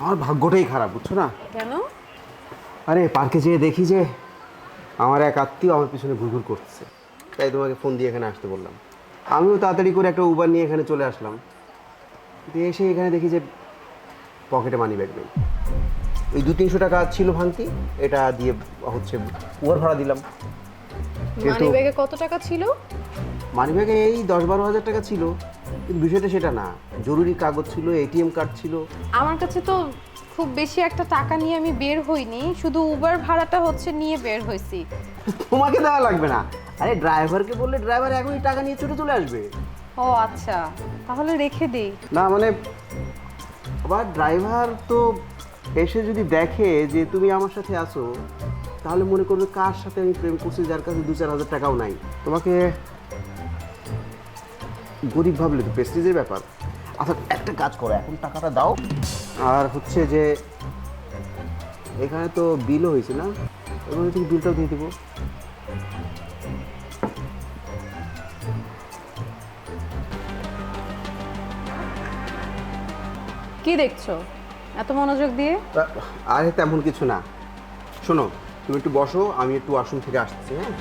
আমার ভাগ্যটাই খারাপ, বুঝছো না? কেন? আরে পার্কে যেয়ে দেখি যে আমার এক আত্মীয় আমার পিছনে ঘুরঘুর করতেছে, তাই তোমাকে ফোন দিয়ে এখানে আসতে বললাম। আমিও তাড়াতাড়ি করে একটা উবার নিয়ে এখানে চলে আসলাম। দিয়ে এসে এখানে দেখি যে পকেটে মানি ব্যাগ নেই। ওই 200-300 টাকা ছিল ভাঙতি, এটা দিয়ে হচ্ছে উবার ভাড়া দিলাম। মানি ব্যাগে কত টাকা ছিল? মানি ব্যাগে এই 10-12 হাজার টাকা ছিল, কিন্তু বিষয়টা সেটা না। জরুরি কাগজ ছিল, এটিএম কার্ড ছিল। আমার কাছে তো খুব বেশি একটা টাকা নিয়ে আমি বের হইনি, শুধু উবার ভাড়াটা হচ্ছে নিয়ে বের হইছি। তোমাকে দেওয়া লাগবে না, আরে ড্রাইভারকে বললে ড্রাইভার এখনই টাকা নিয়ে ছুটে চলে আসবে। ও আচ্ছা, তাহলে রেখে দেই। না মানে আবার ড্রাইভার তো এসে যদি দেখে যে তুমি আমার সাথে আসো, তাহলে মনে করবে কার সাথে আমি প্রেম করছি, যার কাছে 2-4 হাজার টাকাও নাই। তোমাকে গরিব ভাবলে তো প্রেস্টিজের ব্যাপার। আচ্ছা একটা কাজ করো, এখন টাকাটা দাও। আর হচ্ছে যে এখানে তো বিলও হয়েছে না, এবার তুমি বিলটাও দিয়ে দেবো। কি দেখছো এত মনোযোগ দিয়ে? আরে তেমন কিছু না, শোনো তুমি একটু বসো, আমি একটু ওয়াশরুম থেকে আসছি। হ্যাঁ